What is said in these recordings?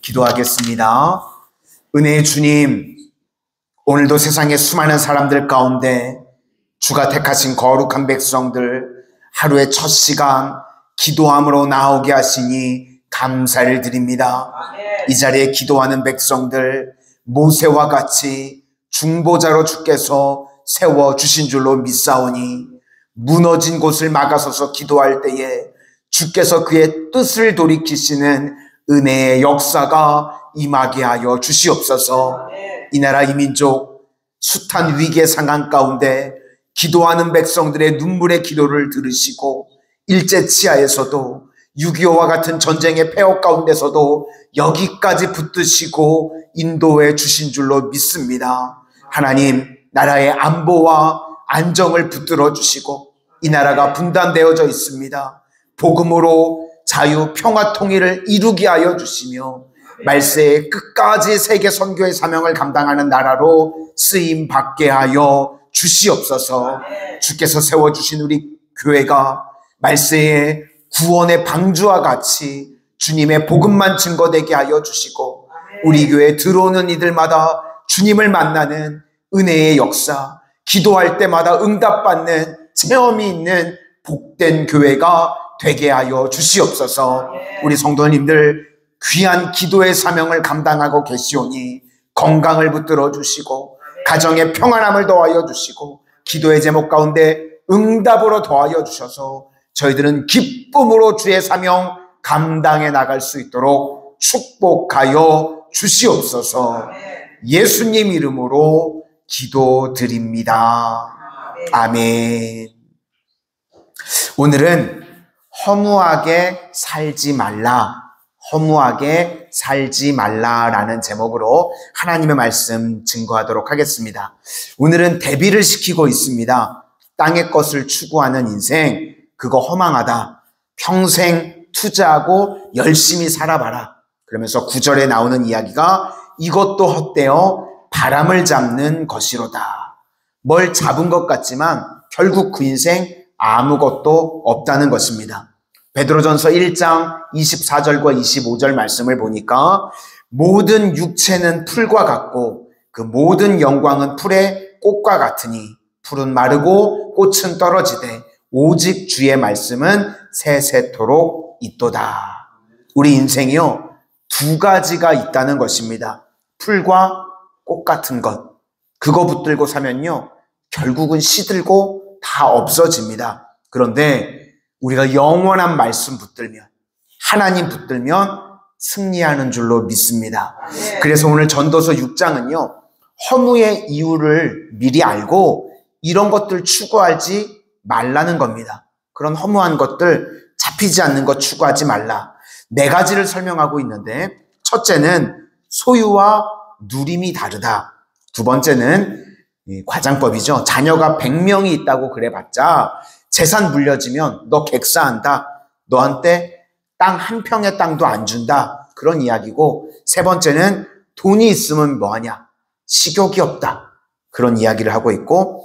기도하겠습니다. 은혜의 주님, 오늘도 세상의 수많은 사람들 가운데 주가 택하신 거룩한 백성들 하루의 첫 시간 기도함으로 나오게 하시니 감사를 드립니다. 이 자리에 기도하는 백성들 모세와 같이 중보자로 주께서 세워주신 줄로 믿사오니 무너진 곳을 막아서서 기도할 때에 주께서 그의 뜻을 돌이키시는 은혜의 역사가 임하게 하여 주시옵소서. 이 나라 이 민족 숱한 위기의 상황 가운데 기도하는 백성들의 눈물의 기도를 들으시고 일제치하에서도 6.25와 같은 전쟁의 폐허 가운데서도 여기까지 붙드시고 인도해 주신 줄로 믿습니다. 하나님, 나라의 안보와 안정을 붙들어 주시고 이 나라가 분단되어져 있습니다. 복음으로 자유, 평화, 통일을 이루게 하여 주시며 말세에 끝까지 세계 선교의 사명을 감당하는 나라로 쓰임 받게 하여 주시옵소서. 주께서 세워주신 우리 교회가 말세에 구원의 방주와 같이 주님의 복음만 증거되게 하여 주시고 우리 교회에 들어오는 이들마다 주님을 만나는 은혜의 역사, 기도할 때마다 응답받는 체험이 있는 복된 교회가 되게 하여 주시옵소서. 우리 성도님들 귀한 기도의 사명을 감당하고 계시오니 건강을 붙들어 주시고 가정의 평안함을 더하여 주시고 기도의 제목 가운데 응답으로 더하여 주셔서 저희들은 기쁨으로 주의 사명 감당해 나갈 수 있도록 축복하여 주시옵소서. 예수님 이름으로 기도드립니다. 아멘. 오늘은 허무하게 살지 말라라는 제목으로 하나님의 말씀 증거하도록 하겠습니다. 오늘은 대비를 시키고 있습니다. 땅의 것을 추구하는 인생, 그거 허망하다. 평생 투자하고 열심히 살아봐라. 그러면서 9절에 나오는 이야기가 이것도 헛되어 바람을 잡는 것이로다. 뭘 잡은 것 같지만 결국 그 인생 아무것도 없다는 것입니다. 베드로전서 1장 24절과 25절 말씀을 보니까 모든 육체는 풀과 같고 그 모든 영광은 풀의 꽃과 같으니 풀은 마르고 꽃은 떨어지되 오직 주의 말씀은 세세토록 있도다. 우리 인생이요, 두 가지가 있다는 것입니다. 풀과 꽃 같은 것. 그거 붙들고 사면요, 결국은 시들고 다 없어집니다. 그런데 우리가 영원한 말씀 붙들면, 하나님 붙들면 승리하는 줄로 믿습니다. 그래서 오늘 전도서 6장은요, 허무의 이유를 미리 알고 이런 것들 추구하지 말라는 겁니다. 그런 허무한 것들, 잡히지 않는 것 추구하지 말라. 4가지를 설명하고 있는데, 첫째는 소유와 누림이 다르다. 두 번째는 과장법이죠. 자녀가 100명이 있다고 그래봤자 재산 물려지면 너 객사한다. 너한테 땅 한 평의 땅도 안 준다. 그런 이야기고, 세 번째는 돈이 있으면 뭐하냐. 식욕이 없다. 그런 이야기를 하고 있고,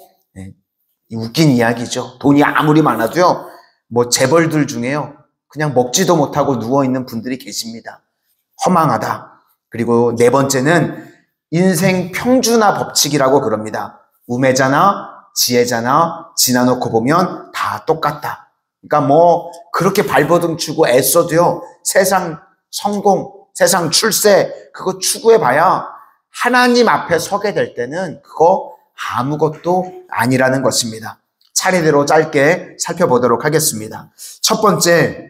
웃긴 이야기죠. 돈이 아무리 많아도요, 뭐 재벌들 중에요, 그냥 먹지도 못하고 누워있는 분들이 계십니다. 허망하다. 그리고 네 번째는 인생 평준화 법칙이라고 그럽니다. 우매자나 지혜자나 지나놓고 보면 다 똑같다. 그러니까 뭐 그렇게 발버둥 치고 애써도요, 세상 성공, 세상 출세 그거 추구해봐야 하나님 앞에 서게 될 때는 그거 아무것도 아니라는 것입니다. 차례대로 짧게 살펴보도록 하겠습니다. 첫 번째,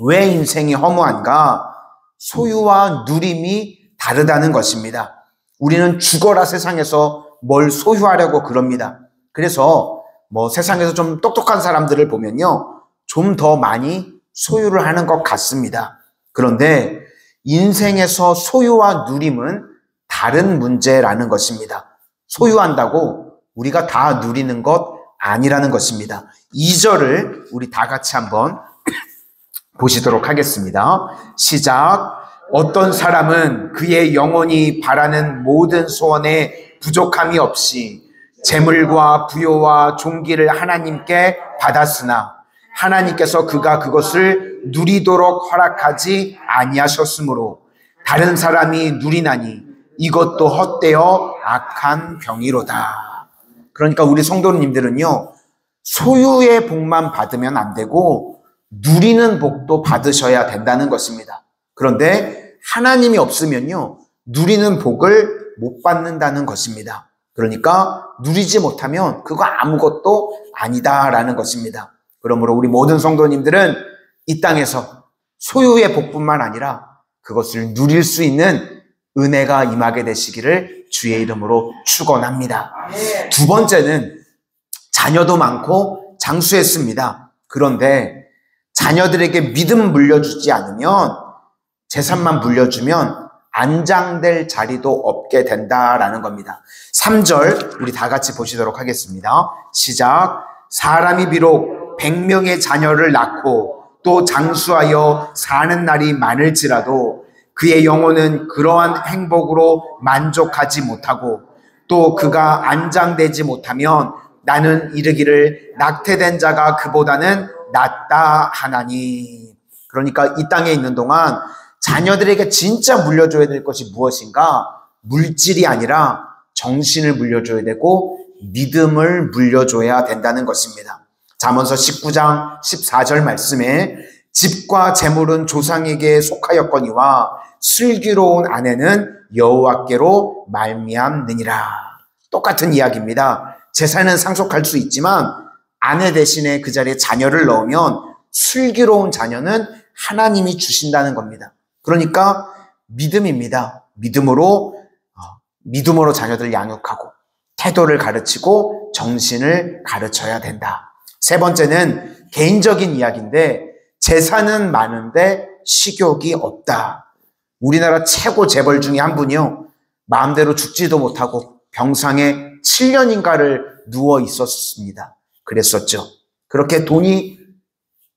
왜 인생이 허무한가? 소유와 누림이 다르다는 것입니다. 우리는 죽어라 세상에서 뭘 소유하려고 그럽니다. 그래서 뭐 세상에서 좀 똑똑한 사람들을 보면요, 좀 더 많이 소유를 하는 것 같습니다. 그런데 인생에서 소유와 누림은 다른 문제라는 것입니다. 소유한다고 우리가 다 누리는 것 아니라는 것입니다. 2절을 우리 다 같이 한번 보시도록 하겠습니다. 시작. 어떤 사람은 그의 영혼이 바라는 모든 소원에 부족함이 없이 재물과 부요와 존귀를 하나님께 받았으나 하나님께서 그가 그것을 누리도록 허락하지 아니하셨으므로 다른 사람이 누리나니 이것도 헛되어 악한 병이로다. 그러니까 우리 성도님들은요, 소유의 복만 받으면 안 되고 누리는 복도 받으셔야 된다는 것입니다. 그런데 하나님이 없으면요, 누리는 복을 못 받는다는 것입니다. 그러니까 누리지 못하면 그거 아무것도 아니다라는 것입니다. 그러므로 우리 모든 성도님들은 이 땅에서 소유의 복뿐만 아니라 그것을 누릴 수 있는 은혜가 임하게 되시기를 주의 이름으로 축원합니다. 두 번째는 자녀도 많고 장수했습니다. 그런데 자녀들에게 믿음 물려주지 않으면, 재산만 물려주면 안장될 자리도 없게 된다라는 겁니다. 3절 우리 다 같이 보시도록 하겠습니다. 시작. 사람이 비록 100명의 자녀를 낳고 또 장수하여 사는 날이 많을지라도 그의 영혼은 그러한 행복으로 만족하지 못하고 또 그가 안장되지 못하면 나는 이르기를 낙태된 자가 그보다는 낫다 하나니. 그러니까 이 땅에 있는 동안 자녀들에게 진짜 물려줘야 될 것이 무엇인가? 물질이 아니라 정신을 물려줘야 되고 믿음을 물려줘야 된다는 것입니다. 잠언서 19장 14절 말씀에 집과 재물은 조상에게 속하였거니와 슬기로운 아내는 여호와께로 말미암느니라. 똑같은 이야기입니다. 재산은 상속할 수 있지만 아내 대신에 그 자리에 자녀를 넣으면 슬기로운 자녀는 하나님이 주신다는 겁니다. 그러니까 믿음입니다. 믿음으로 자녀들을 양육하고 태도를 가르치고 정신을 가르쳐야 된다. 세 번째는 개인적인 이야기인데 재산은 많은데 식욕이 없다. 우리나라 최고 재벌 중에 한 분이요, 마음대로 죽지도 못하고 병상에 7년인가를 누워 있었습니다. 그랬었죠. 그렇게 돈이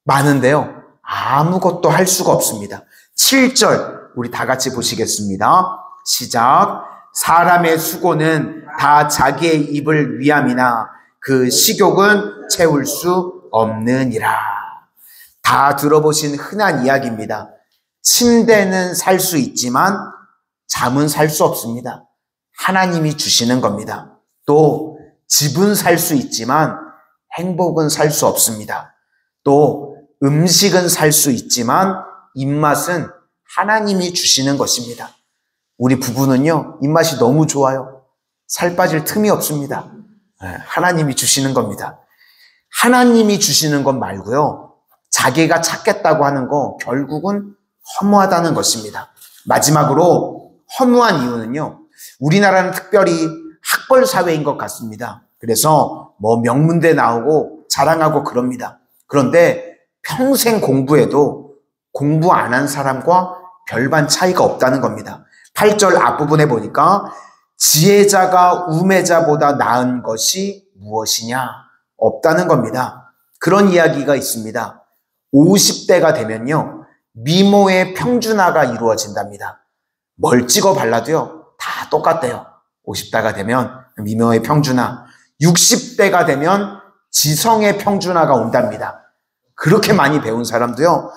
많은데요, 아무것도 할 수가 없습니다. 7절 우리 다 같이 보시겠습니다. 시작. 사람의 수고는 다 자기의 입을 위함이나 그 식욕은 채울 수 없느니라. 다 들어보신 흔한 이야기입니다. 침대는 살 수 있지만 잠은 살 수 없습니다. 하나님이 주시는 겁니다. 또 집은 살 수 있지만 행복은 살 수 없습니다. 또 음식은 살 수 있지만 입맛은 하나님이 주시는 것입니다. 우리 부부는요, 입맛이 너무 좋아요. 살 빠질 틈이 없습니다. 하나님이 주시는 겁니다. 하나님이 주시는 것 말고요, 자기가 찾겠다고 하는 거 결국은 허무하다는 것입니다. 마지막으로 허무한 이유는요, 우리나라는 특별히 학벌 사회인 것 같습니다. 그래서 뭐 명문대 나오고 자랑하고 그럽니다. 그런데 평생 공부해도 공부 안 한 사람과 별반 차이가 없다는 겁니다. 8절 앞부분에 보니까 지혜자가 우매자보다 나은 것이 무엇이냐? 없다는 겁니다. 그런 이야기가 있습니다. 50대가 되면요, 미모의 평준화가 이루어진답니다. 뭘 찍어 발라도요, 다 똑같대요. 50대가 되면 미모의 평준화, 60대가 되면 지성의 평준화가 온답니다. 그렇게 많이 배운 사람도요,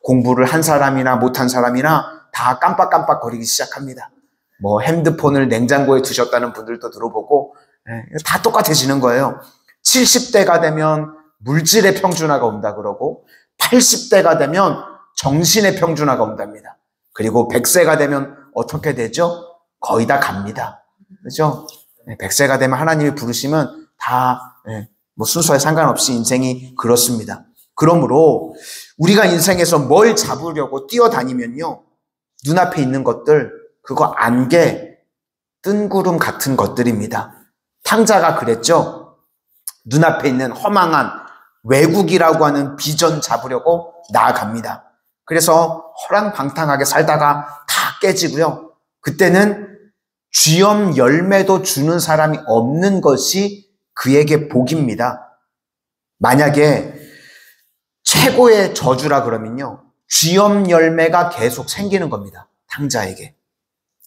공부를 한 사람이나 못한 사람이나 다 깜빡깜빡거리기 시작합니다. 뭐 핸드폰을 냉장고에 두셨다는 분들도 들어보고, 다 똑같아지는 거예요. 70대가 되면 물질의 평준화가 온다 그러고, 80대가 되면 정신의 평준화가 온답니다. 그리고 100세가 되면 어떻게 되죠? 거의 다 갑니다. 그렇죠? 100세가 되면 하나님이 부르시면 다 뭐 순서에 상관없이 인생이 그렇습니다. 그러므로 우리가 인생에서 뭘 잡으려고 뛰어다니면요, 눈앞에 있는 것들, 그거 안개, 뜬구름 같은 것들입니다. 탕자가 그랬죠. 눈앞에 있는 허망한 외국이라고 하는 비전 잡으려고 나아갑니다. 그래서 허랑방탕하게 살다가 다 깨지고요. 그때는 쥐엄 열매도 주는 사람이 없는 것이 그에게 복입니다. 만약에 최고의 저주라 그러면요, 쥐엄 열매가 계속 생기는 겁니다. 탕자에게.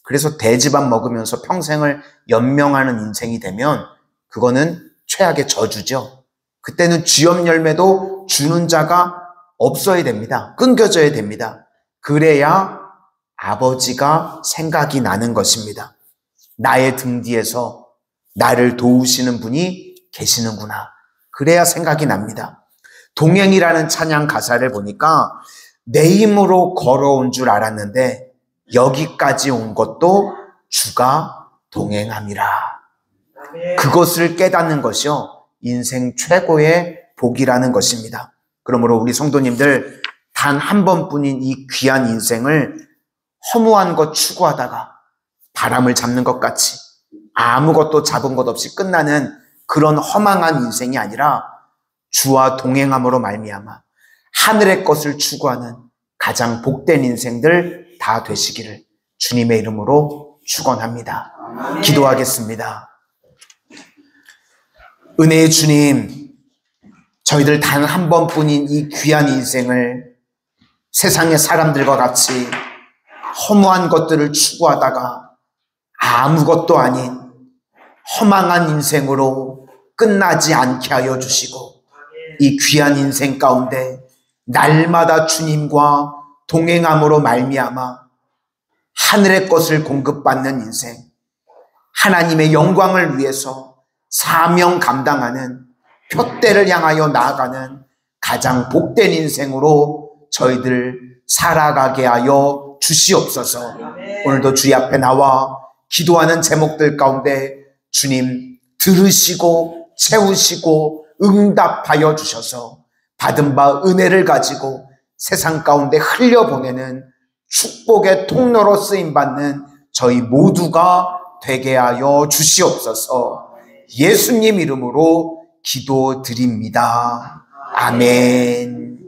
그래서 돼지밥 먹으면서 평생을 연명하는 인생이 되면 그거는 최악의 저주죠. 그때는 쥐엄 열매도 주는 자가 없어야 됩니다. 끊겨져야 됩니다. 그래야 아버지가 생각이 나는 것입니다. 나의 등 뒤에서 나를 도우시는 분이 계시는구나. 그래야 생각이 납니다. 동행이라는 찬양 가사를 보니까 내 힘으로 걸어온 줄 알았는데 여기까지 온 것도 주가 동행함이라. 그것을 깨닫는 것이요, 인생 최고의 복이라는 것입니다. 그러므로 우리 성도님들, 단 한 번뿐인 이 귀한 인생을 허무한 것 추구하다가 바람을 잡는 것 같이 아무것도 잡은 것 없이 끝나는 그런 허망한 인생이 아니라 주와 동행함으로 말미암아 하늘의 것을 추구하는 가장 복된 인생들 다 되시기를 주님의 이름으로 축원합니다. 기도하겠습니다. 은혜의 주님, 저희들 단 한 번뿐인 이 귀한 인생을 세상의 사람들과 같이 허무한 것들을 추구하다가 아무것도 아닌 허망한 인생으로 끝나지 않게 하여 주시고, 이 귀한 인생 가운데 날마다 주님과 동행함으로 말미암아 하늘의 것을 공급받는 인생, 하나님의 영광을 위해서 사명 감당하는, 표대를 향하여 나아가는 가장 복된 인생으로 저희들 살아가게 하여 주시옵소서. 오늘도 주의 앞에 나와 기도하는 제목들 가운데 주님 들으시고 채우시고 응답하여 주셔서 받은 바 은혜를 가지고 세상 가운데 흘려보내는 축복의 통로로 쓰임받는 저희 모두가 되게 하여 주시옵소서. 예수님 이름으로 기도드립니다. 아멘.